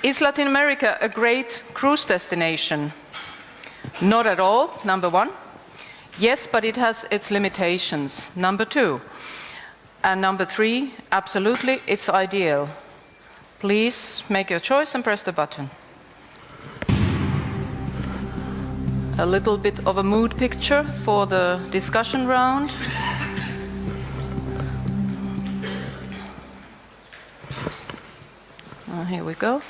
Is Latin America a great cruise destination? Not at all, number one. Yes, but it has its limitations, number two. And number three, absolutely, it's ideal. Please make your choice and press the button. A little bit of a mood picture for the discussion round. Here we go.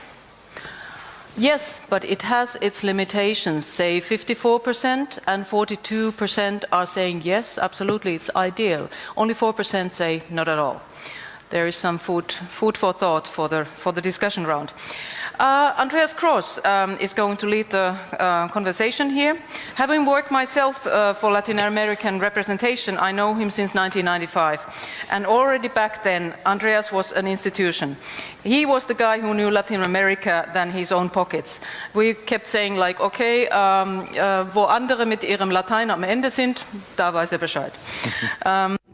Yes, but it has its limitations. Say 54% and 42% are saying yes, absolutely, it's ideal. Only 4% say not at all. There is some food for thought for the discussion round. Andreas is going to lead the conversation here. Having worked myself for Latin American representation, I know him since 1995. And already back then, Andreas was an institution. He was the guy who knew Latin America than his own pockets. We kept saying like, okay, wo andere mit ihrem Latein am Ende sind, da weiß Bescheid.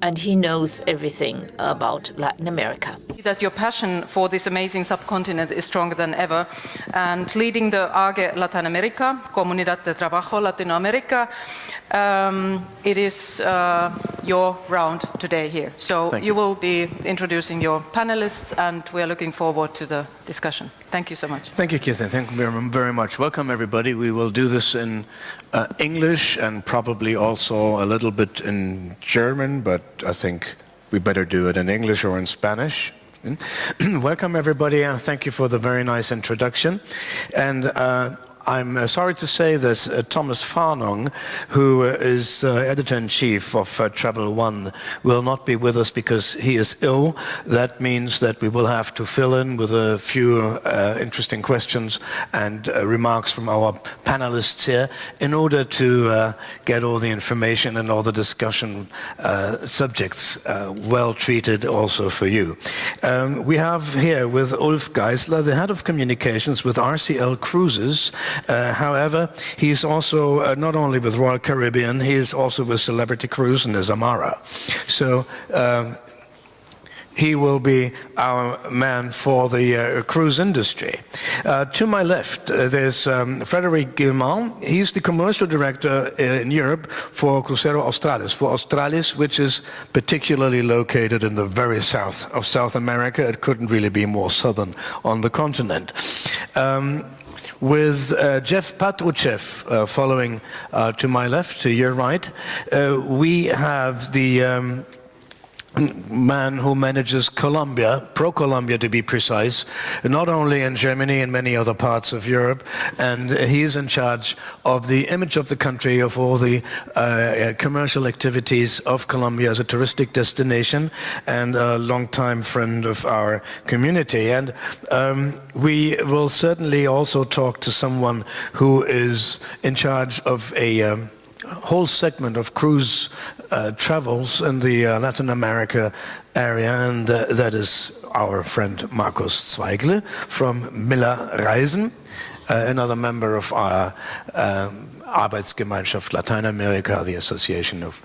And he knows everything about Latin America. That your passion for this amazing subcontinent is stronger than ever. And leading the ARGE Lateinamerika, Comunidad de Trabajo Latinoamérica, it is your round today here. So you will be introducing your panelists, and we are looking forward to the discussion. Thank you so much. Thank you, Kirsten. Thank you very much. Welcome, everybody. We will do this in English and probably also a little bit in German, but I think we better do it in English or in Spanish. Welcome, everybody, and thank you for the very nice introduction. And I'm sorry to say that Thomas Farnung, who is editor-in-chief of Travel One, will not be with us because he is ill. That means that we will have to fill in with a few interesting questions and remarks from our panelists here in order to get all the information and all the discussion subjects well treated also for you. We have here with Ulf Geisler, the head of communications with RCL Cruises. However, he's also not only with Royal Caribbean, he is also with Celebrity Cruise and is Amara. So he will be our man for the cruise industry. To my left, there's Frederic Guillemard. He's the commercial director in Europe for Crucero Australis, for Australis, which is particularly located in the very south of South America. It couldn't really be more southern on the continent. With Jeff Patrouchev following to my left, to your right, we have the man who manages Colombia, PROCOLOMBIA to be precise, not only in Germany and many other parts of Europe, and he is in charge of the image of the country, of all the commercial activities of Colombia as a touristic destination, and a long-time friend of our community. And we will certainly also talk to someone who is in charge of a whole segment of cruise travels in the Latin America area, and that is our friend Markus Zweigle from Reisen, another member of our Arbeitsgemeinschaft Lateinamerika, the association of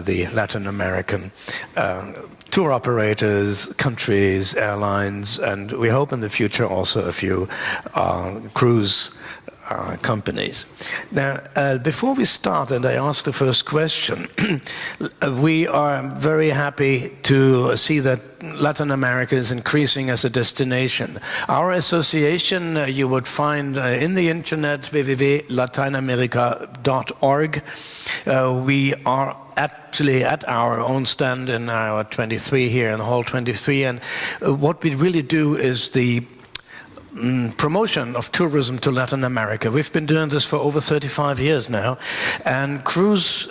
the Latin American tour operators, countries, airlines, and we hope in the future also a few cruise companies. Now, before we start, and I ask the first question, we are very happy to see that Latin America is increasing as a destination. Our association, you would find in the internet, www.lateinamerika.org. We are actually at our own stand in our 23 here in Hall 23, and what we really do is the promotion of tourism to Latin America. We've been doing this for over 35 years now, and cruise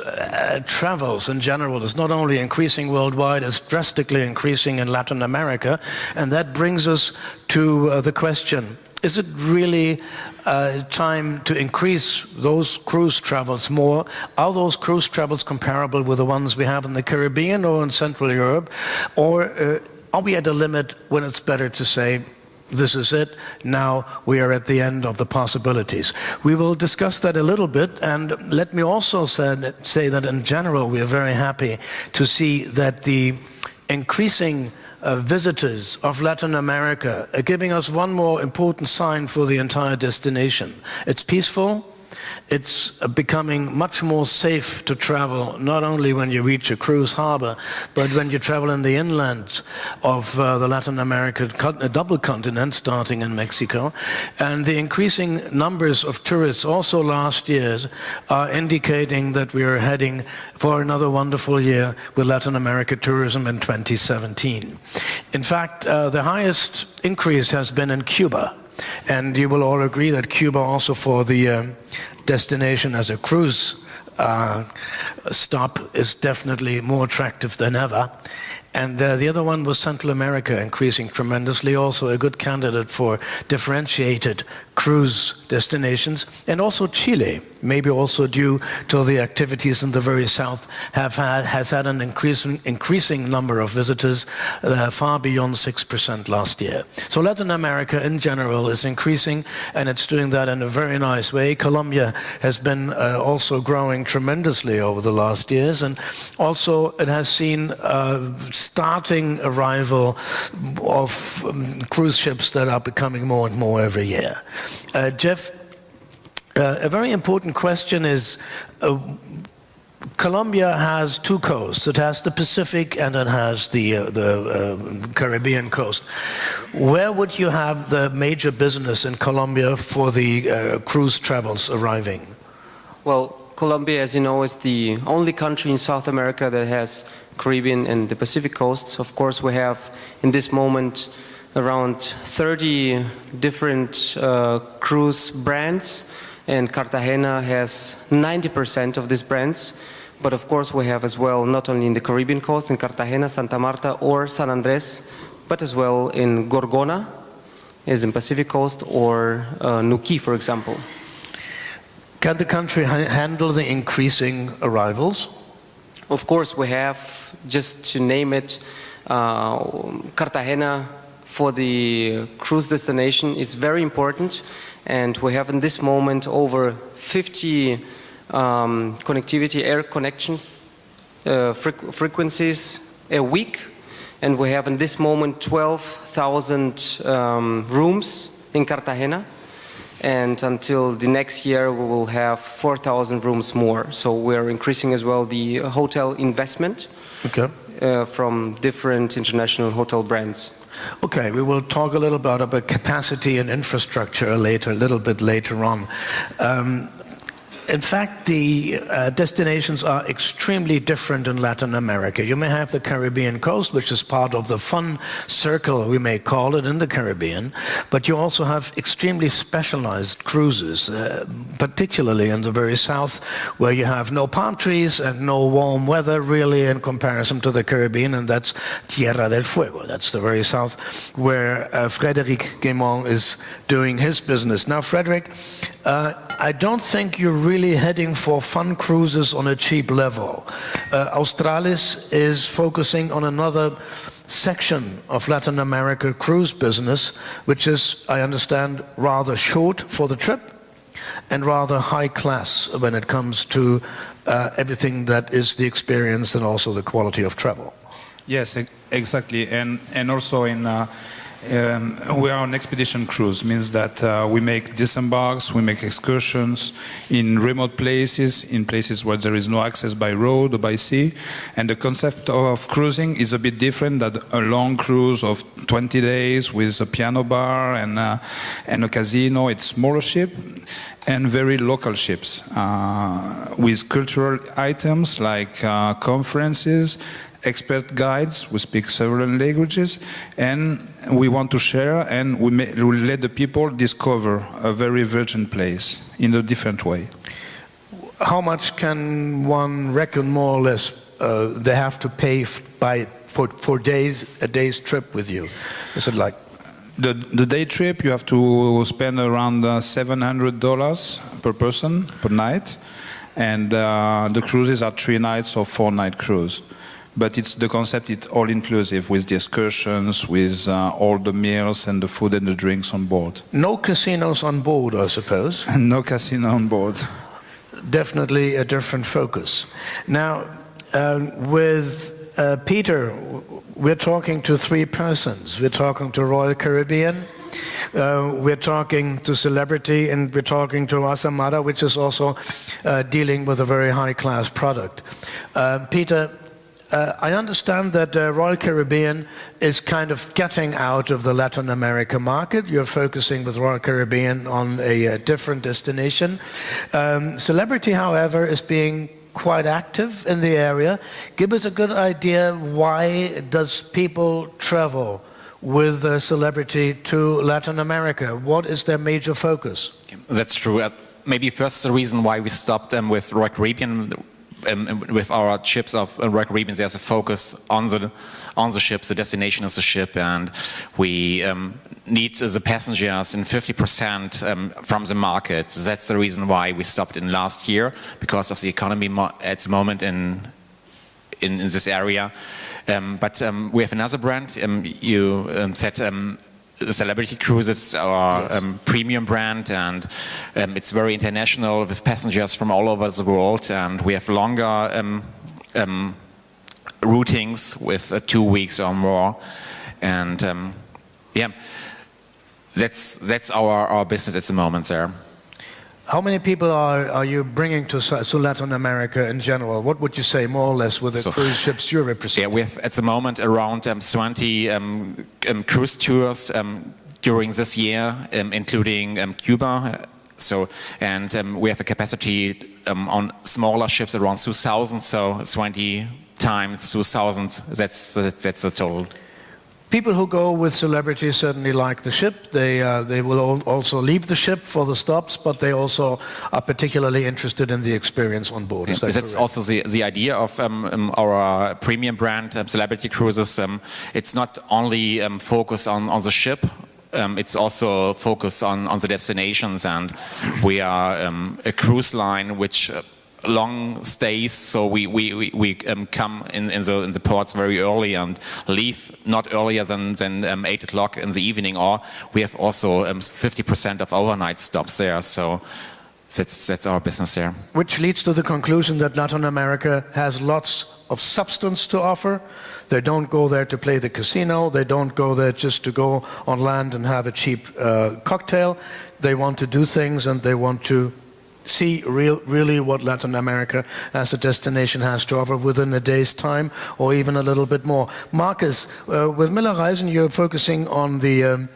travels in general is not only increasing worldwide, it's drastically increasing in Latin America, and that brings us to the question, is it really time to increase those cruise travels more? Are those cruise travels comparable with the ones we have in the Caribbean or in Central Europe? Or are we at a limit when it's better to say, this is it, now we are at the end of the possibilities? We will discuss that a little bit, and let me also say that in general we are very happy to see that the increasing visitors of Latin America are giving us one more important sign for the entire destination. It's peaceful. It's becoming much more safe to travel, not only when you reach a cruise harbor, but when you travel in the inland of the Latin American double continent, starting in Mexico. And the increasing numbers of tourists also last year are indicating that we are heading for another wonderful year with Latin America tourism in 2017. In fact, the highest increase has been in Cuba. And you will all agree that Cuba also for the destination as a cruise stop is definitely more attractive than ever. And the other one was Central America, increasing tremendously, also a good candidate for differentiated cruise destinations. And also Chile, maybe also due to the activities in the very south, has had an increasing number of visitors, far beyond 6% last year. So Latin America in general is increasing, and it's doing that in a very nice way. Colombia has been also growing tremendously over the last years, and also it has seen starting arrival of cruise ships that are becoming more and more every year. Jeff, a very important question is, Colombia has two coasts. It has the Pacific and it has the Caribbean coast. Where would you have the major business in Colombia for the cruise travels arriving? Well, Colombia, as you know, is the only country in South America that has Caribbean and the Pacific coasts. Of course, we have in this moment around 30 different cruise brands, and Cartagena has 90% of these brands. But of course, we have as well, not only in the Caribbean coast, in Cartagena, Santa Marta, or San Andres, but as well in Gorgona, as in Pacific coast, or Nuquí, for example. Can the country handle the increasing arrivals? Of course, we have, just to name it, Cartagena for the cruise destination is very important, and we have in this moment over 50 connectivity air connection frequencies a week, and we have in this moment 12,000 rooms in Cartagena, and until the next year we will have 4,000 rooms more. So we're increasing as well the hotel investment from different international hotel brands. Okay, we will talk a little bit about capacity and infrastructure a little bit later on. In fact, the destinations are extremely different in Latin America. You may have the Caribbean coast, which is part of the fun circle, we may call it, in the Caribbean, but you also have extremely specialized cruises, particularly in the very south, where you have no palm trees and no warm weather, really, in comparison to the Caribbean, and that's Tierra del Fuego. That's the very south, where Frederic Guillemard is doing his business. Now, Frederic, I don't think you're really heading for fun cruises on a cheap level. Australis is focusing on another section of Latin America cruise business, which is, I understand, rather short for the trip and rather high class when it comes to everything that is the experience and also the quality of travel. Yes, exactly. And also in we are on expedition cruise, means that we make disembarks, we make excursions in remote places, in places where there is no access by road or by sea. And the concept of cruising is a bit different than a long cruise of 20 days with a piano bar and a casino. It's smaller ship and very local ships with cultural items like conferences, expert guides, we speak several languages, and we want to share, and we let the people discover a very virgin place in a different way. How much can one reckon, more or less, they have to pay for a day's trip with you? Is it like? The day trip, you have to spend around $700 per person per night, and the cruises are 3 nights or 4-night cruise. But it's the concept, it's all-inclusive with the excursions, with all the meals and the food and the drinks on board. No casinos on board, I suppose? No casino on board. Definitely a different focus. Now, with Peter, we're talking to three persons. We're talking to Royal Caribbean, we're talking to Celebrity, and we're talking to Asamada, which is also dealing with a very high-class product. Peter, I understand that Royal Caribbean is kind of getting out of the Latin America market. You're focusing with Royal Caribbean on a different destination. Celebrity, however, is being quite active in the area. Give us a good idea, why does people travel with Celebrity to Latin America? What is their major focus? That's true. Maybe first the reason why we stopped with Royal Caribbean. With our ships of Royal Caribbean, there's a focus on the ships, the destination of the ship, and we need the passengers in 50% from the market. So that's the reason why we stopped in last year, because of the economy at the moment in this area. But we have another brand. You said. The Celebrity Cruises, our premium brand, and it's very international with passengers from all over the world, and we have longer routings with 2 weeks or more, and yeah, that's our business at the moment there. How many people are you bringing to Latin America in general? What would you say, more or less, with the cruise ships you represent? Yeah, we have at the moment around 20 cruise tours during this year, including Cuba. So, and we have a capacity on smaller ships around 2,000. So 20 times 2,000. That's the total. People who go with Celebrity certainly like the ship. They will also leave the ship for the stops, but they also are particularly interested in the experience on board. Yeah, that's also the idea of our premium brand, Celebrity Cruises. It's not only focus on the ship, it's also focus on the destinations, and we are a cruise line which long stays, so we come in the ports very early and leave not earlier than 8 o'clock in the evening, or we have also 50% of overnight stops there, so that's our business there. Which leads to the conclusion that Latin America has lots of substance to offer. They don't go there to play the casino, they don't go there just to go on land and have a cheap cocktail. They want to do things, and they want to see really what Latin America as a destination has to offer within a day's time, or even a little bit more. Markus, with Miller Reisen, you're focusing on the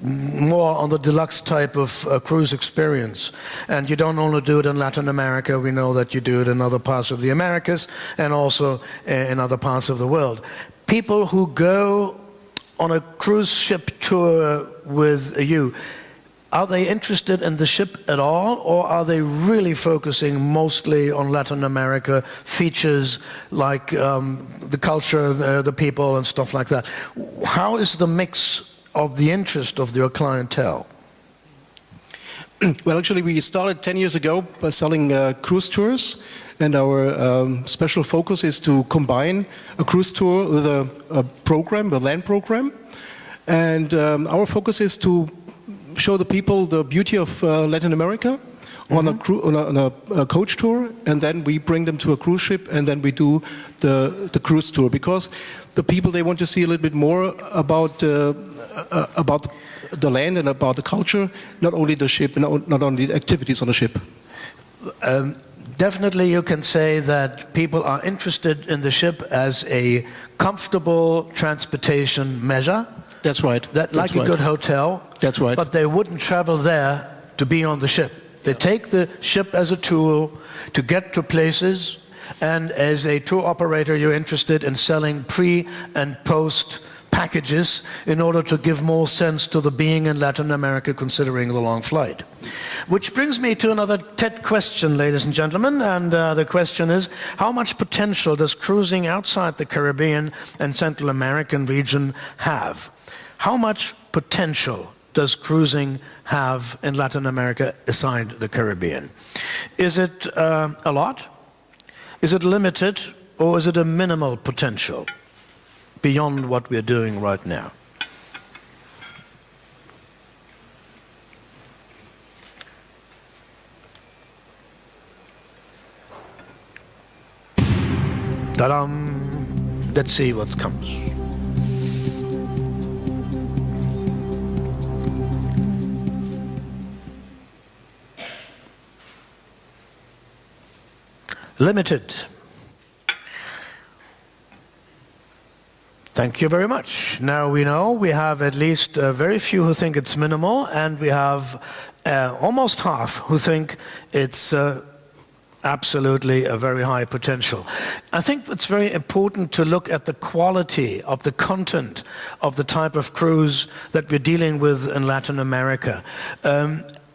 more on the deluxe type of cruise experience, and you don't only do it in Latin America. We know that you do it in other parts of the Americas and also in other parts of the world. People who go on a cruise ship tour with you, are they interested in the ship at all, or are they really focusing mostly on Latin America features like the culture, the people and stuff like that? How is the mix of the interest of your clientele? Well, actually, we started 10 years ago by selling cruise tours, and our special focus is to combine a cruise tour with a program, a land program, and our focus is to show the people the beauty of Latin America on a coach tour, and then we bring them to a cruise ship, and then we do the cruise tour, because the people, they want to see a little bit more about the land and about the culture, not only the ship, not only the activities on the ship. Definitely you can say that people are interested in the ship as a comfortable transportation measure. That's right. Like a good hotel. That's right. But they wouldn't travel there to be on the ship. They take the ship as a tool to get to places, and as a tour operator you're interested in selling pre and post packages in order to give more sense to the being in Latin America, considering the long flight. Which brings me to another TED question, ladies and gentlemen, and the question is, how much potential does cruising outside the Caribbean and Central American region have? How much potential does cruising have in Latin America aside the Caribbean? Is it a lot? Is it limited? Or is it a minimal potential beyond what we're doing right now? Ta-dam! let's see what comes. Limited. Thank you very much. Now we know we have at least very few who think it's minimal, and we have almost half who think it's absolutely a very high potential. I think it's very important to look at the quality of the content of the type of cruise that we're dealing with in Latin America.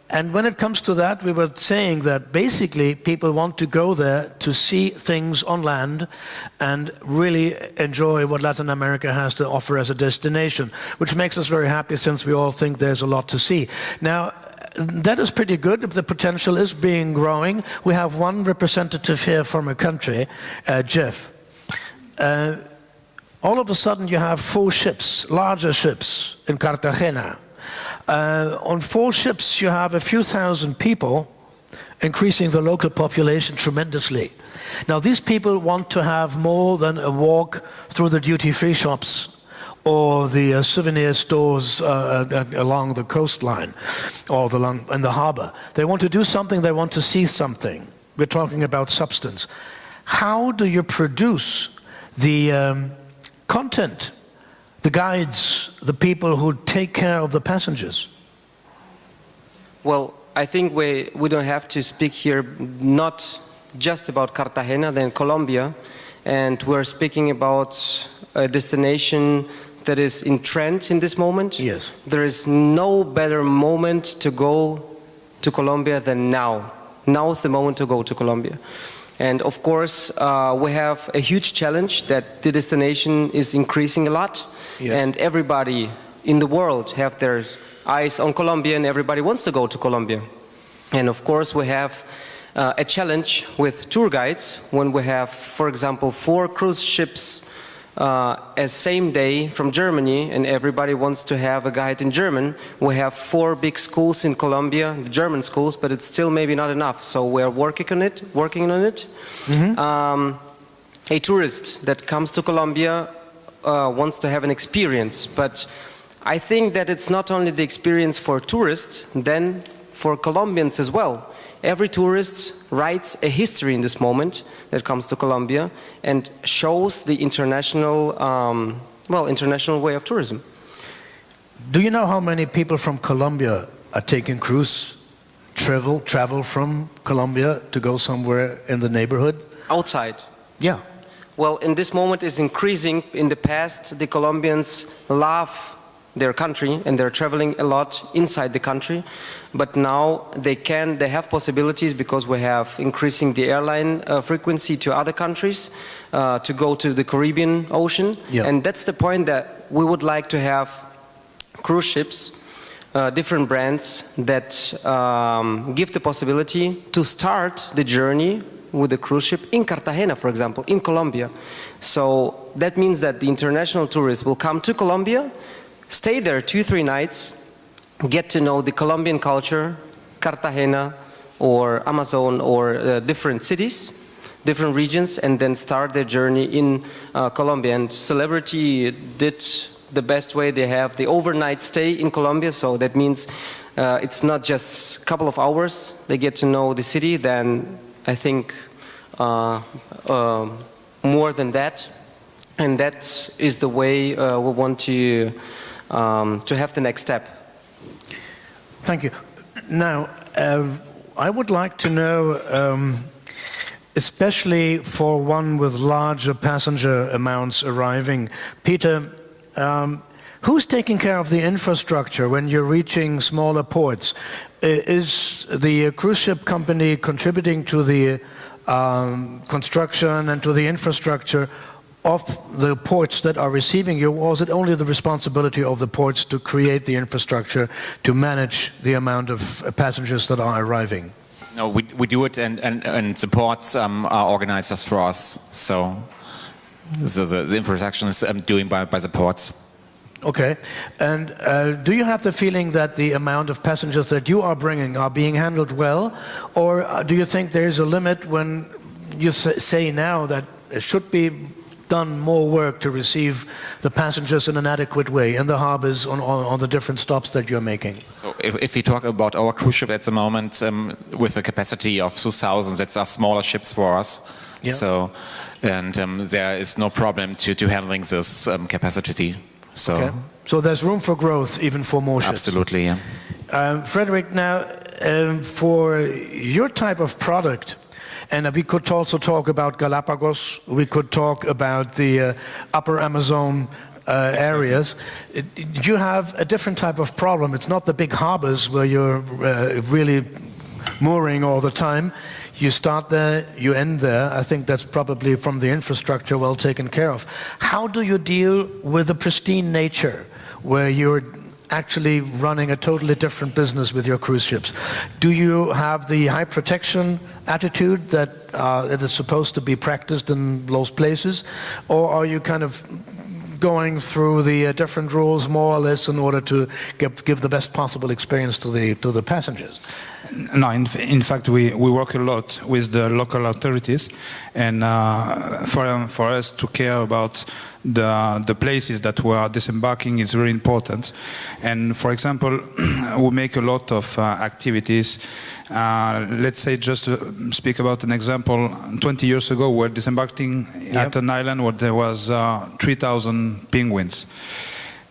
And when it comes to that, we were saying that basically people want to go there to see things on land and really enjoy what Latin America has to offer as a destination, which makes us very happy since we all think there's a lot to see. Now, that is pretty good if the potential is being growing. We have one representative here from a country, Jeff. All of a sudden you have 4 ships, larger ships in Cartagena. On 4 ships you have a few thousand people, increasing the local population tremendously. Now these people want to have more than a walk through the duty-free shops or the souvenir stores along the coastline or in the harbor. They want to do something, they want to see something. We're talking about substance. How do you produce the content, the guides, the people who take care of the passengers? Well, I think we don't have to speak here not just about Cartagena, then Colombia, and we're speaking about a destination that is in trend in this moment. Yes. There is no better moment to go to Colombia than now. Now is the moment to go to Colombia. And of course, we have a huge challenge that the destination is increasing a lot. Yes. And everybody in the world have their eyes on Colombia, and everybody wants to go to Colombia. And of course, we have a challenge with tour guides when we have, for example, 4 cruise ships as same day from Germany, and everybody wants to have a guide in German. We have 4 big schools in Colombia, German schools, but it's still maybe not enough. So we're working on it. Mm-hmm. A tourist that comes to Colombia wants to have an experience, but I think that it's not only the experience for tourists, then for Colombians as well. Every tourist writes a history in this moment that comes to Colombia and shows the international, international way of tourism. Do you know how many people from Colombia are taking cruise travel from Colombia to go somewhere in the neighborhood? Outside? Yeah. Well, in this moment it's increasing. In the past, the Colombians love their country and they're traveling a lot inside the country, but now they have possibilities because we have increasing the airline frequency to other countries to go to the Caribbean Ocean. Yeah. And that's the point, that we would like to have cruise ships, different brands that give the possibility to start the journey with the cruise ship in Cartagena, for example, in Colombia. So that means that the international tourists will come to Colombia, stay there 2-3 nights, get to know the Colombian culture, Cartagena or Amazon or different cities, different regions, and then start their journey in Colombia. And Celebrity did the best way. They have the overnight stay in Colombia, so that means it's not just a couple of hours. They get to know the city, then I think more than that. And that is the way we want to have the next step. Thank you. Now, I would like to know, especially for one with larger passenger amounts arriving, Peter, who's taking care of the infrastructure when you're reaching smaller ports? Is the cruise ship company contributing to the construction and to the infrastructure of the ports that are receiving you, or is it only the responsibility of the ports to create the infrastructure to manage the amount of passengers that are arriving? No, we do it, and the ports are organized for us. So the infrastructure is doing by the ports. Okay, and do you have the feeling that the amount of passengers that you are bringing are being handled well, or do you think there is a limit when you say now that it should be done more work to receive the passengers in an adequate way in the harbors on the different stops that you're making? So if we talk about our cruise ship at the moment, with a capacity of 2,000, that's are smaller ships for us. Yeah. So, and there is no problem to handling this capacity. So, okay. So there's room for growth even for more ships. Absolutely, yeah. Frederic, now for your type of product, and we could also talk about Galapagos, we could talk about the upper Amazon areas. You have a different type of problem. It's not the big harbors where you're really mooring all the time. You start there, you end there. I think that's probably from the infrastructure well taken care of. How do you deal with the pristine nature where you're actually running a totally different business with your cruise ships? Do you have the high protection attitude that it is supposed to be practiced in those places? Or are you kind of going through the different rules more or less in order to give the best possible experience to the passengers? No, in fact, we work a lot with the local authorities, and for us to care about the places that we are disembarking is very important. And for example, we make a lot of activities. Let's say, just to speak about an example, 20 years ago we were disembarking at an island where there was 3,000 penguins.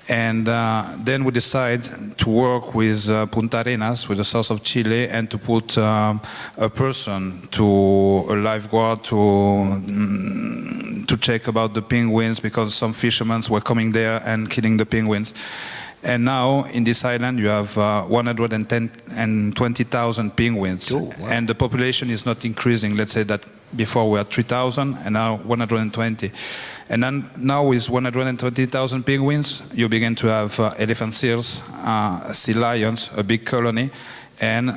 And then we decided to work with Punta Arenas, with the south of Chile, and to put a person, a lifeguard, to check about the penguins, because some fishermen were coming there and killing the penguins. And now in this island you have 120,000 penguins. Oh, wow. And the population is not increasing. Let's say that before we had 3,000 and now 120. And then now with 120,000 penguins, you begin to have elephant seals, sea lions, a big colony, and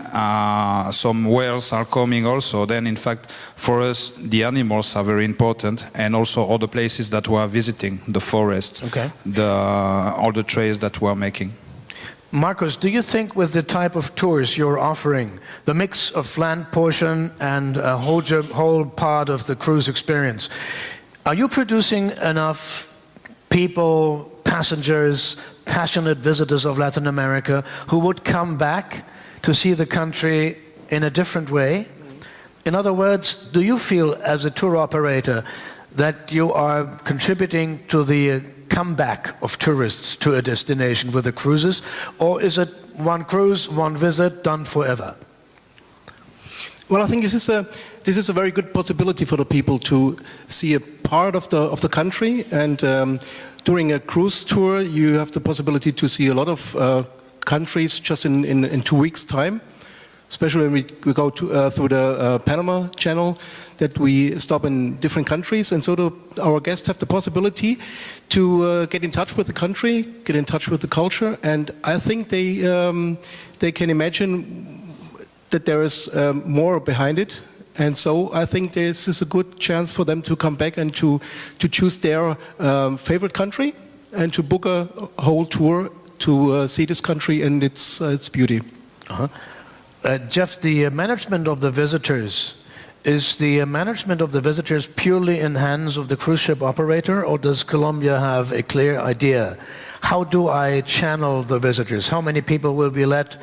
some whales are coming also. Then in fact, for us, the animals are very important, and also all the places that we are visiting, the forests, okay. all the trails that we are making. Markus, do you think with the type of tours you're offering, the mix of land portion and a whole part of the cruise experience, are you producing enough people, passengers, passionate visitors of Latin America who would come back to see the country in a different way? In other words, do you feel as a tour operator that you are contributing to the comeback of tourists to a destination with the cruises, or is it one cruise, one visit, done forever? Well, I think this is a very good possibility for the people to see a part of the country, and during a cruise tour you have the possibility to see a lot of countries just in 2 weeks' time, especially when we go through the Panama Channel, that we stop in different countries, and so our guests have the possibility to get in touch with the country, get in touch with the culture, and I think they can imagine that there is more behind it, and so I think this is a good chance for them to come back and to choose their favorite country and to book a whole tour to see this country and its beauty. Uh-huh. Jeff, the management of the visitors, is the management of the visitors purely in hands of the cruise ship operator, or does Colombia have a clear idea? How do I channel the visitors? How many people will be let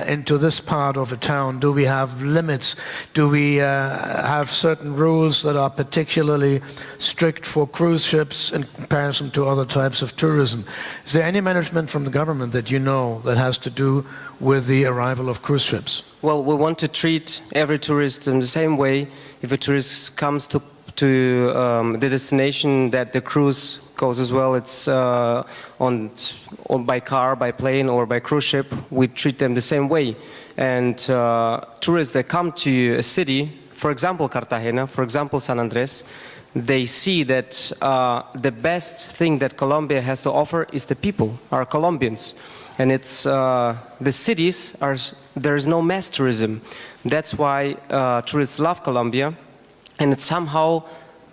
into this part of a town? Do we have limits? Do we have certain rules that are particularly strict for cruise ships in comparison to other types of tourism? Is there any management from the government that you know that has to do with the arrival of cruise ships? Well, we want to treat every tourist in the same way. If a tourist comes to the destination that the cruise goes as well, it's on by car, by plane, or by cruise ship, we treat them the same way. And tourists that come to a city, for example Cartagena, for example San Andres, they see that the best thing that Colombia has to offer is the people, are Colombians. And it's the cities, there's no mass tourism. That's why tourists love Colombia, and it's somehow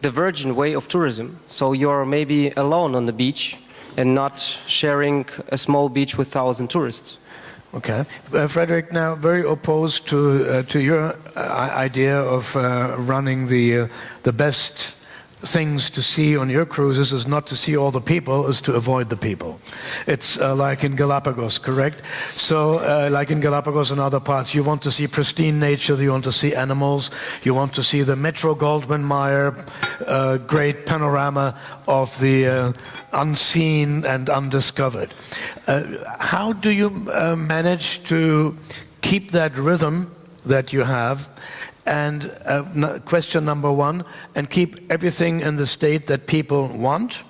the virgin way of tourism. So you're maybe alone on the beach and not sharing a small beach with 1,000 tourists. Okay. Frederic, now very opposed to your idea of running the best things to see on your cruises is not to see all the people, is to avoid the people. It's like in Galapagos, correct? So like in Galapagos and other parts, you want to see pristine nature, you want to see animals, you want to see the Metro-Goldwyn-Mayer great panorama of the unseen and undiscovered. How do you manage to keep that rhythm that you have? And question number one, and keep everything in the state that people want.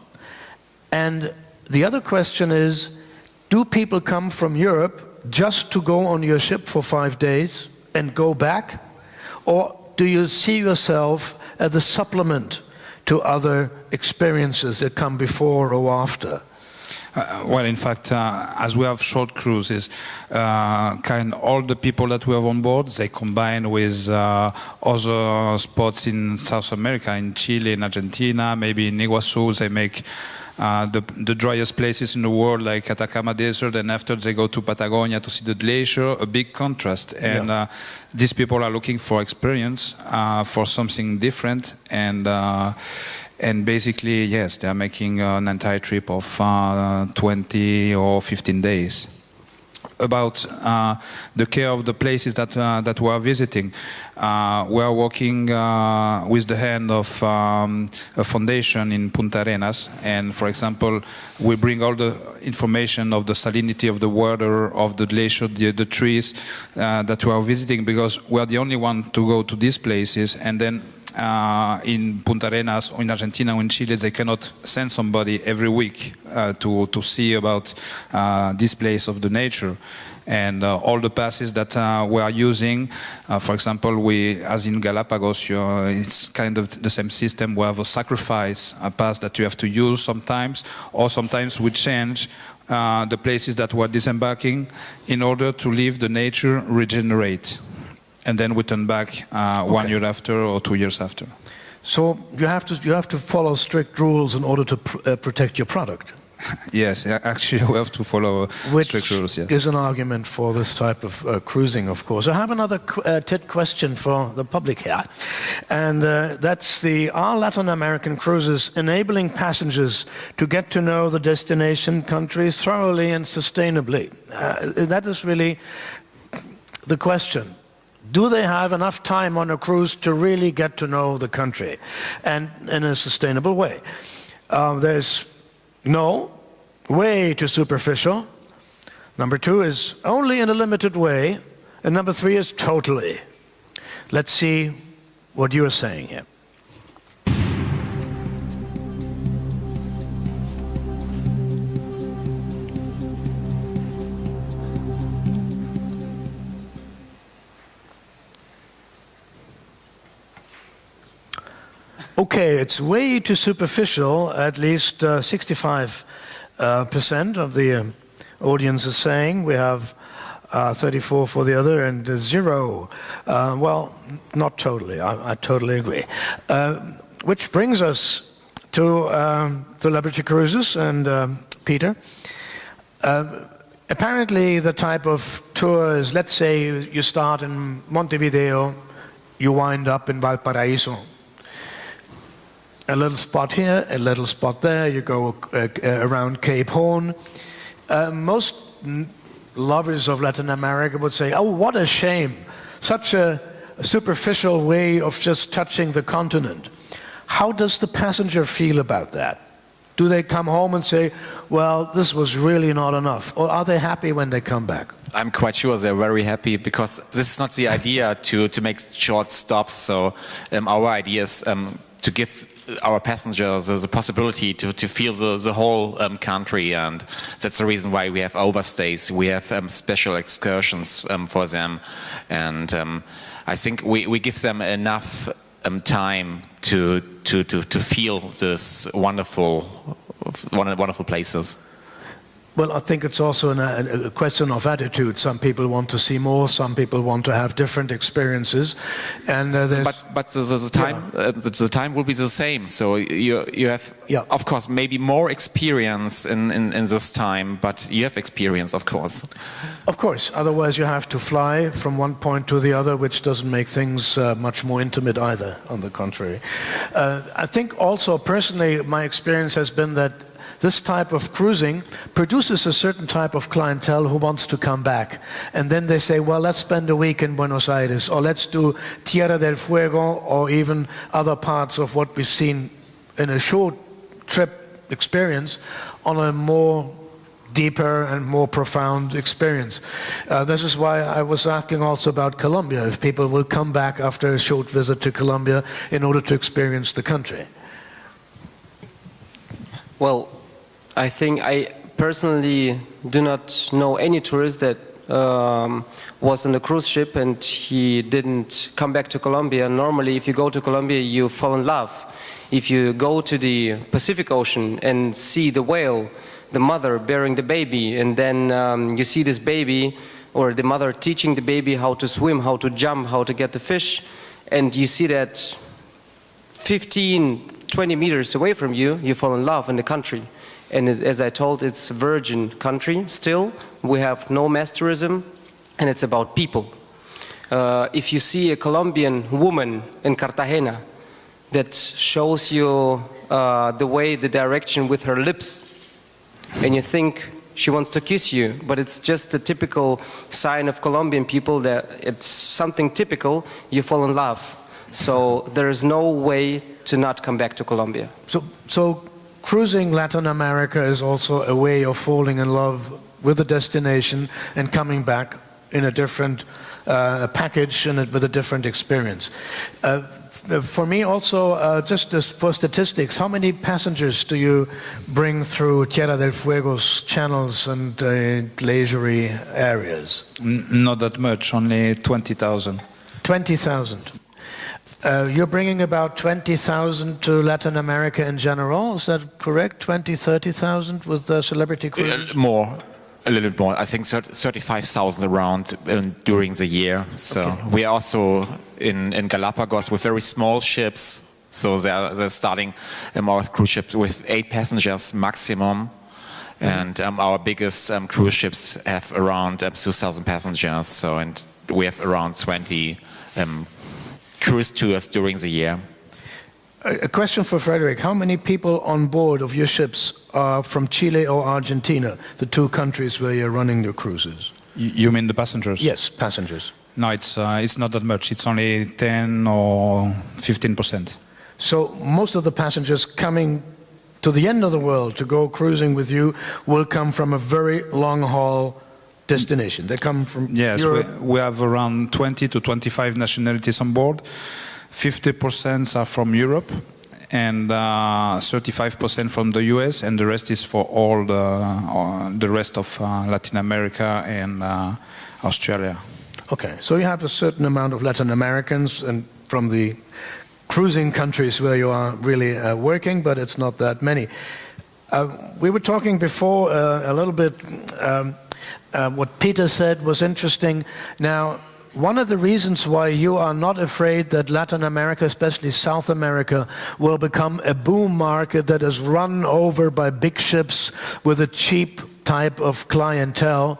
And the other question is, do people come from Europe just to go on your ship for 5 days and go back? Or do you see yourself as a supplement to other experiences that come before or after? Well, in fact, as we have short cruises, all the people that we have on board, they combine with other spots in South America, in Chile, in Argentina, maybe in Iguazu. They make the driest places in the world, like Atacama Desert, and after they go to Patagonia to see the glacier, a big contrast. And these people are looking for experience, for something different, and basically, yes, they are making an entire trip of 20 or 15 days. About the care of the places that we are visiting, we are working with the hand of a foundation in Punta Arenas, and for example, we bring all the information of the salinity of the water, of the glacier, the trees that we are visiting, because we are the only one to go to these places, and then in Punta Arenas or in Argentina or in Chile, they cannot send somebody every week to see about this place of the nature. And all the passes that we are using, for example, as in Galapagos, it's kind of the same system. We have a sacrifice, a pass that you have to use sometimes, or sometimes we change the places that we're disembarking in order to leave the nature regenerate. And then we turn back 1 year after or 2 years after. So you have to follow strict rules in order to protect your product. Yes, actually we have to follow strict rules. Yes. Which is an argument for this type of cruising, of course. I have another question for the public here, and that's are Latin American cruises enabling passengers to get to know the destination countries thoroughly and sustainably? That is really the question. Do they have enough time on a cruise to really get to know the country and in a sustainable way? There's no, way too superficial. Number two is only in a limited way. And number three is totally. Let's see what you are saying here. Okay, it's way too superficial. At least 65% of the audience is saying. We have 34 for the other, and 0. Well, not totally. I totally agree. Which brings us to Celebrity Cruises and Peter. Apparently, the type of tours. Let's say you start in Montevideo, you wind up in Valparaiso. A little spot here, a little spot there, you go around Cape Horn. Most lovers of Latin America would say, oh, what a shame. Such a superficial way of just touching the continent. How does the passenger feel about that? Do they come home and say, well, this was really not enough? Or are they happy when they come back? I'm quite sure they're very happy, because this is not the idea to make short stops. So our idea is to give our passengers the possibility to feel the whole country, and that's the reason why we have overstays. We have special excursions for them, and I think we give them enough time to feel this wonderful places. Well, I think it's also a question of attitude. Some people want to see more, some people want to have different experiences. And but the time will be the same. So you have, of course, maybe more experience in this time, but you have experience, of course. Of course. Otherwise, you have to fly from one point to the other, which doesn't make things much more intimate either, on the contrary. I think also, personally, my experience has been that this type of cruising produces a certain type of clientele who wants to come back. And then they say, well, let's spend a week in Buenos Aires, or let's do Tierra del Fuego, or even other parts of what we've seen in a short trip experience on a more deeper and more profound experience. This is why I was asking also about Colombia, if people will come back after a short visit to Colombia in order to experience the country. Well, I think I personally do not know any tourist that was on a cruise ship and he didn't come back to Colombia. Normally, if you go to Colombia, you fall in love. If you go to the Pacific Ocean and see the whale, the mother bearing the baby, and then you see this baby or the mother teaching the baby how to swim, how to jump, how to get the fish, and you see that 15, 20 meters away from you, you fall in love in the country. And as I told, it's a virgin country still. We have no mass tourism, and it's about people. If you see a Colombian woman in Cartagena that shows you the way, the direction with her lips, and you think she wants to kiss you, but it's just the typical sign of Colombian people that it's something typical, you fall in love. So there is no way to not come back to Colombia. So cruising Latin America is also a way of falling in love with a destination and coming back in a different package and with a different experience. For me also, just for statistics, how many passengers do you bring through Tierra del Fuego's channels and leisurely areas? Not that much, only 20,000. 20,000. You're bringing about 20,000 to Latin America in general, is that correct? 20, 30,000 with celebrity cruises? More, a little bit more. I think 35,000 around during the year. So okay. We are also in Galapagos with very small ships. So they're starting our cruise ships with 8 passengers maximum. And our biggest cruise ships have around 2,000 passengers. So, and we have around 20 cruise tours during the year. A question for Frederic. How many people on board of your ships are from Chile or Argentina, the 2 countries where you're running your cruises? You mean the passengers? Yes, passengers. No, it's not that much. It's only 10 or 15%. So most of the passengers coming to the end of the world to go cruising with you will come from a very long haul destination. They come from Europe. We have around 20 to 25 nationalities on board. 50% are from Europe and 35% from the US, and the rest is for all the rest of Latin America and Australia. Okay, so you have a certain amount of Latin Americans and from the cruising countries where you are really working, but it's not that many. We were talking before a little bit. What Peter said was interesting. Now, one of the reasons why you are not afraid that Latin America, especially South America, will become a boom market that is run over by big ships with a cheap type of clientele.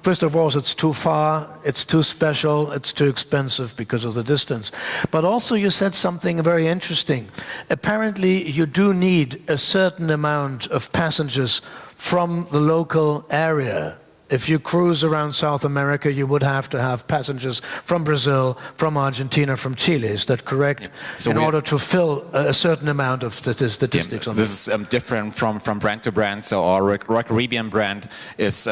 First of all, it's too far, it's too special, it's too expensive because of the distance. But also you said something very interesting. Apparently you do need a certain amount of passengers from the local area. If you cruise around South America, you would have to have passengers from Brazil, from Argentina, from Chile. Is that correct? Yeah. So in order to fill a certain amount of statistics on this. This is different from brand to brand. So our Caribbean brand is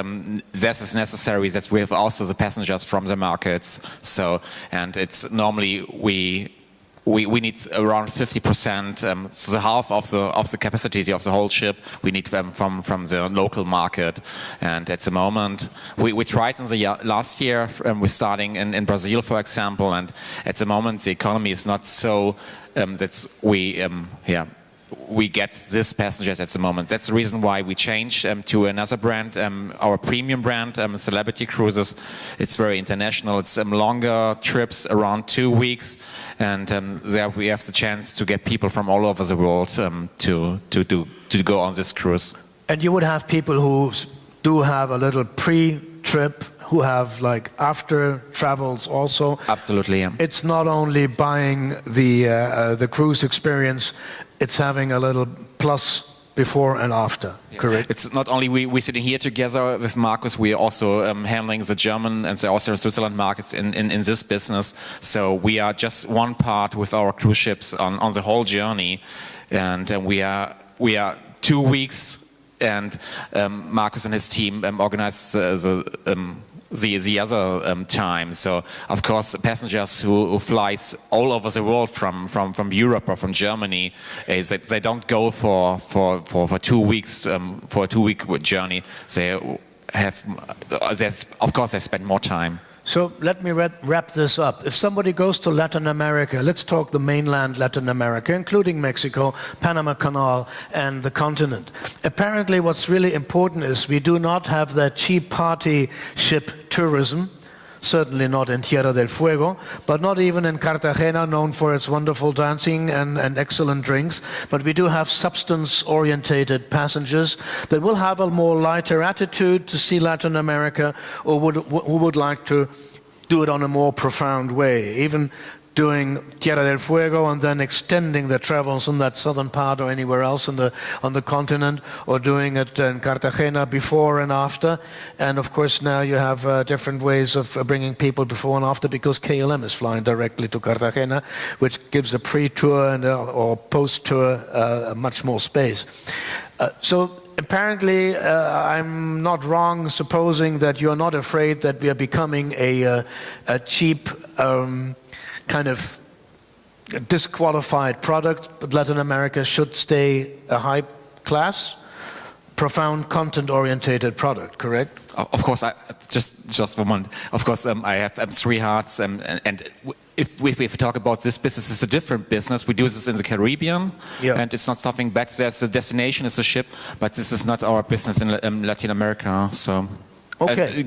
this is necessary that we have also the passengers from the markets. So, and it's normally we need around 50%, so the half of the capacity of the whole ship we need from the local market. And at the moment, we tried in the last year, we're starting in Brazil, for example, and at the moment the economy is not so that we we get these passengers at the moment. That's the reason why we changed to another brand, our premium brand, Celebrity Cruises. It's very international. It's longer trips, around 2 weeks, and there we have the chance to get people from all over the world to go on this cruise. And you would have people who do have a little pre-trip, who have like after travels also. Absolutely, yeah. It's not only buying the cruise experience, it's having a little plus before and after, correct? It's not only we sitting here together with Markus, we are also handling the German and the Austria-Switzerland markets in this business. So we are just one part with our cruise ships on the whole journey, and we are 2 weeks, and Markus and his team organize the other time. So of course passengers who flies all over the world from Europe or from Germany, they don't go for 2 weeks for a 2-week journey. Of course they spend more time. So let me wrap this up. If somebody goes to Latin America, let's talk the mainland Latin America, including Mexico, Panama Canal, and the continent. Apparently what's really important is we do not have that cheap party ship tourism, certainly not in Tierra del Fuego, but not even in Cartagena, known for its wonderful dancing and excellent drinks. But we do have substance-orientated passengers that will have a more lighter attitude to see Latin America, or who would like to do it on a more profound way, even doing Tierra del Fuego and then extending their travels in that southern part or anywhere else on the continent, or doing it in Cartagena before and after. And of course now you have different ways of bringing people before and after, because KLM is flying directly to Cartagena, which gives a pre-tour and or post-tour much more space. So apparently I'm not wrong supposing that you're not afraid that we are becoming a cheap kind of disqualified product, but Latin America should stay a high class, profound content-orientated product, correct? Of course, just for a moment. Of course, I have 3 hearts, and if we talk about this business, it's a different business. We do this in the Caribbean, and it's not something bad. There's a destination, it's a ship, but this is not our business in Latin America. So, okay,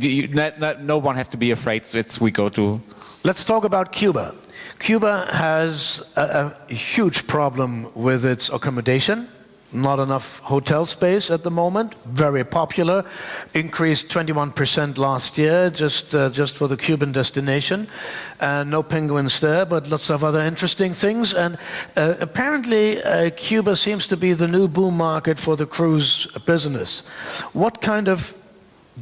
no one has to be afraid. We go to. Let's talk about Cuba. Cuba has a huge problem with its accommodation. Not enough hotel space at the moment. Very popular. Increased 21% last year, just for the Cuban destination. No penguins there, but lots of other interesting things. And apparently, Cuba seems to be the new boom market for the cruise business. What kind of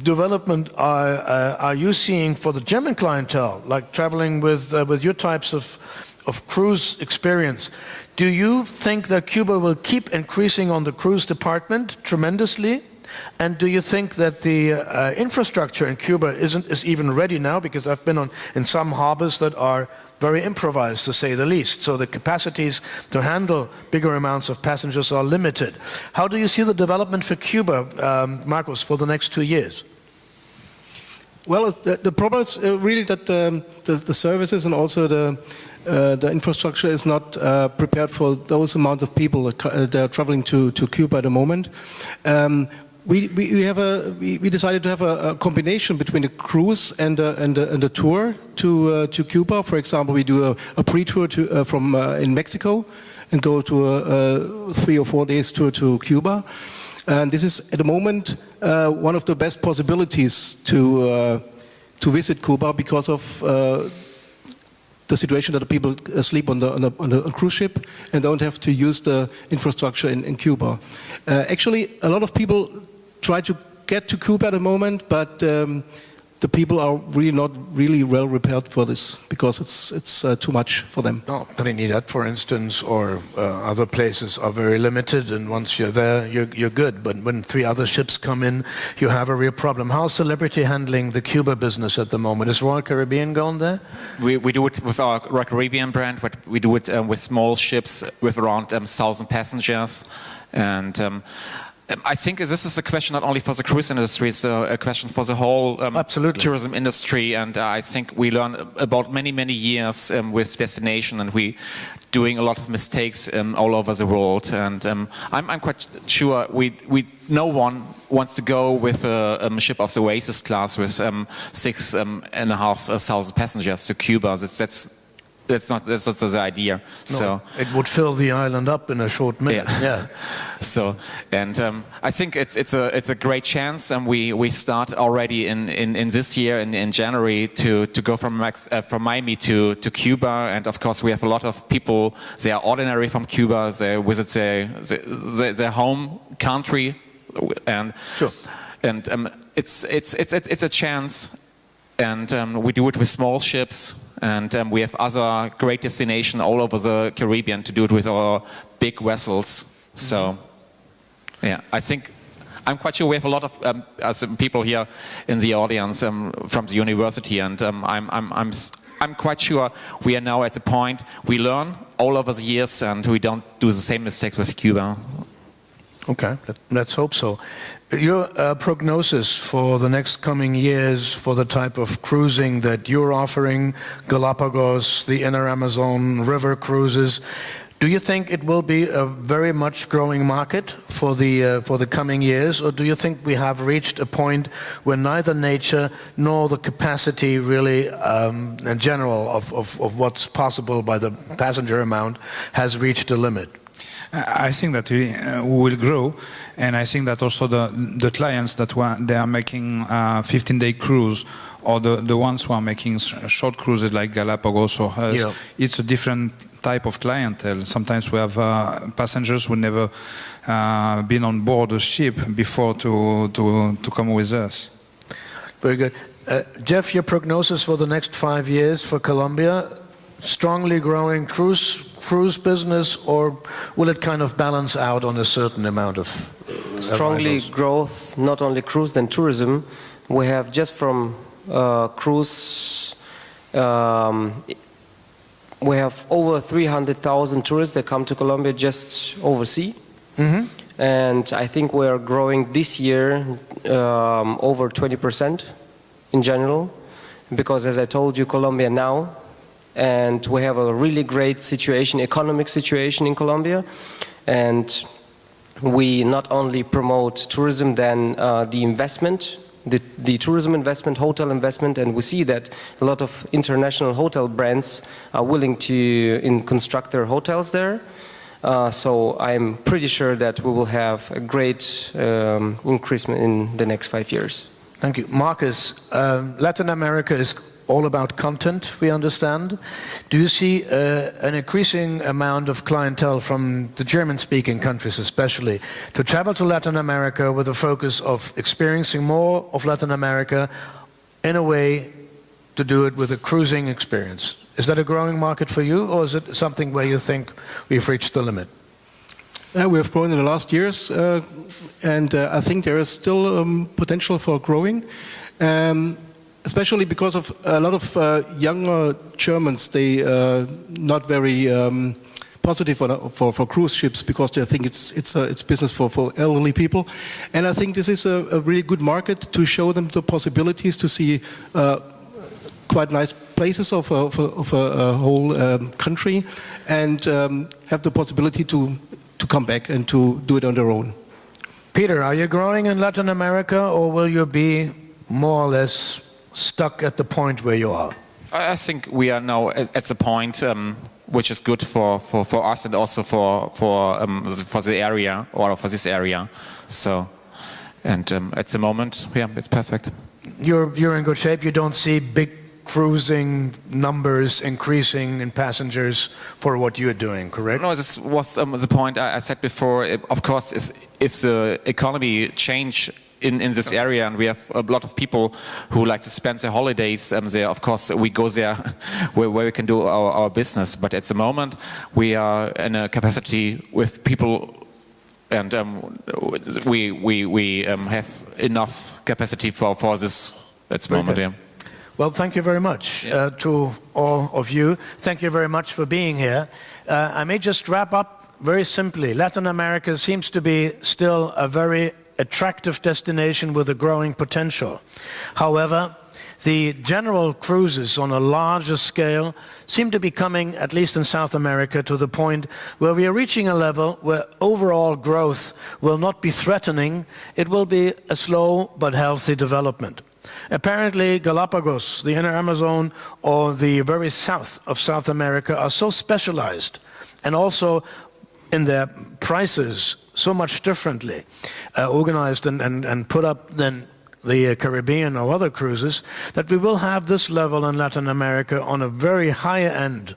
development are you seeing for the German clientele, like traveling with your types of cruise experience? Do you think that Cuba will keep increasing on the cruise department tremendously? And do you think that the infrastructure in Cuba is even ready now? Because I've been in some harbors that are very improvised, to say the least. So the capacities to handle bigger amounts of passengers are limited. How do you see the development for Cuba, Markus, for the next 2 years? Well, the problem is really that the services and also the infrastructure is not prepared for those amount of people that are traveling to Cuba at the moment. We decided to have a combination between the cruise and the tour to Cuba. For example, we do a pre-tour from in Mexico and go to a 3 or 4 days tour to Cuba. And this is at the moment one of the best possibilities to visit Cuba, because of the situation that the people sleep on a cruise ship and don't have to use the infrastructure in Cuba. Actually, a lot of people try to get to Cuba at the moment, but the people are really not really well prepared for this, because it's too much for them. No, Trinidad, for instance, or other places are very limited, and once you're there, you're good. But when 3 other ships come in, you have a real problem. How's Celebrity handling the Cuba business at the moment? Is Royal Caribbean going there? We do it with our Royal Caribbean brand, but we do it with small ships with around 1,000 passengers. And I think this is a question not only for the cruise industry, it's a question for the whole tourism industry. And I think we learn about many years with destination, and we doing a lot of mistakes all over the world. And I'm quite sure no one wants to go with a ship of the Oasis class with 6,500 passengers to Cuba. That's not the idea. No, so it would fill the island up in a short minute. Yeah. So, and I think it's a great chance, and we start already in this year in January to go from Miami to Cuba, and of course we have a lot of people. They are ordinary from Cuba. They visit their home country, and sure. And it's a chance, and we do it with small ships. And we have other great destinations all over the Caribbean to do it with our big vessels. So, yeah, I'm quite sure we have a lot of people here in the audience from the university, and I'm quite sure we are now at the point we learn all over the years, and we don't do the same mistakes with Cuba. Okay, let's hope so. Your prognosis for the next coming years for the type of cruising that you're offering, Galapagos, the Inner Amazon River cruises, do you think it will be a very much growing market for the coming years, or do you think we have reached a point where neither nature nor the capacity really, in general, of what's possible by the passenger amount has reached a limit? I think that we will grow, and I think that also the clients that they are making 15-day cruise, or the ones who are making short cruises like Galapagos or us, it's a different type of clientele. Sometimes we have passengers who never been on board a ship before to come with us. Very good. Jeff, your prognosis for the next 5 years for Colombia? Strongly growing cruise business, or will it kind of balance out on a certain amount of strongly arrivals? Growth, not only cruise, then tourism. We have just from cruise, we have over 300,000 tourists that come to Colombia just overseas. And I think we are growing this year over 20% in general, because as I told you, Colombia now, and we have a really great situation, economic situation in Colombia, and we not only promote tourism, then the investment, the tourism investment, hotel investment, and we see that a lot of international hotel brands are willing to construct their hotels there. So I'm pretty sure that we will have a great increase in the next 5 years. Thank you. Markus, Latin America is all about content, we understand. Do you see an increasing amount of clientele from the German-speaking countries especially to travel to Latin America with a focus of experiencing more of Latin America in a way to do it with a cruising experience? Is that a growing market for you, or is it something where you think we've reached the limit? We have grown in the last years, and I think there is still potential for growing. Especially because of a lot of younger Germans, they not very positive for cruise ships, because they think it's business for elderly people. And I think this is a really good market to show them the possibilities to see quite nice places of a whole country, and have the possibility to come back and to do it on their own. Peter, are you growing in Latin America, or will you be more or less stuck at the point where you are? I think we are now at the point which is good for us, and also for the area, or for this area. So, and at the moment, yeah, it's perfect. You're in good shape. You don't see big cruising numbers increasing in passengers for what you're doing, correct? No, this was the point I said before. Of course, if the economy change in this area, and we have a lot of people who like to spend their holidays there, of course we go there where we can do our business. But at the moment we are in a capacity with people, and we have enough capacity for this at the moment. Yeah. Well, thank you very much to all of you. Thank you very much for being here. I may just wrap up very simply. Latin America seems to be still a very attractive destination with a growing potential. However, the general cruises on a larger scale seem to be coming, at least in South America, to the point where we are reaching a level where overall growth will not be threatening, it will be a slow but healthy development. Apparently, Galapagos, the inner Amazon, or the very south of South America are so specialized and also in their prices so much differently organized and put up than the Caribbean or other cruises, that we will have this level in Latin America on a very high-end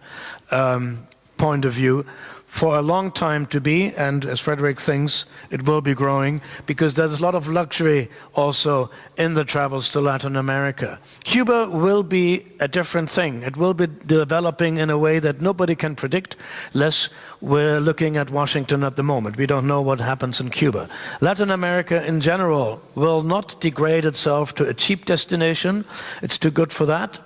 point of view for a long time to be, and as Frederic thinks, it will be growing because there's a lot of luxury also in the travels to Latin America. Cuba will be a different thing. It will be developing in a way that nobody can predict, less we're looking at Washington at the moment. We don't know what happens in Cuba. Latin America in general will not degrade itself to a cheap destination. It's too good for that,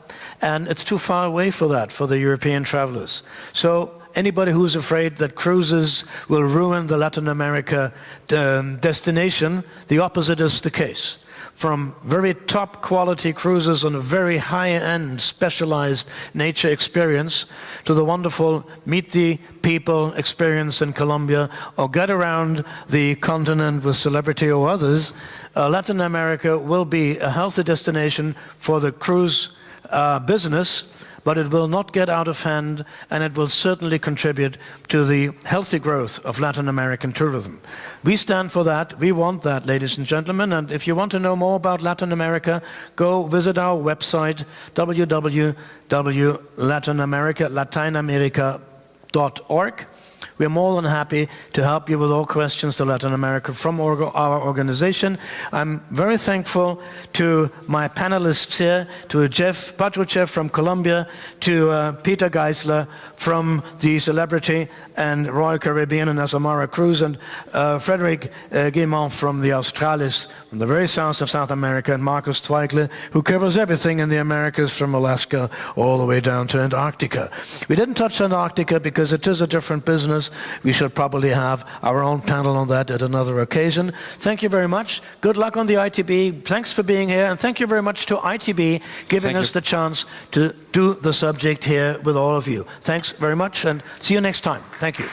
and it's too far away for that, for the European travelers. So anybody who's afraid that cruises will ruin the Latin America destination, the opposite is the case. From very top quality cruises on a very high-end specialized nature experience to the wonderful meet the people experience in Colombia or get around the continent with celebrity or others, Latin America will be a healthy destination for the cruise business, but it will not get out of hand, and it will certainly contribute to the healthy growth of Latin American tourism. We stand for that. We want that, ladies and gentlemen. And if you want to know more about Latin America, go visit our website, www.lateinamerika.org. We're more than happy to help you with all questions to Latin America from our organization. I'm very thankful to my panelists here, to Patrouchev from Colombia, to Peter Geisler from the Celebrity and Royal Caribbean and Azamara Cruise, and Frederic Guillemard from the Australis, from the very south of South America, and Markus Zweigle, who covers everything in the Americas from Alaska all the way down to Antarctica. We didn't touch Antarctica because it is a different business. We should probably have our own panel on that at another occasion. Thank you very much. Good luck on the ITB. Thanks for being here. And thank you very much to ITB giving us the chance to do the subject here with all of you. Thanks very much and see you next time. Thank you.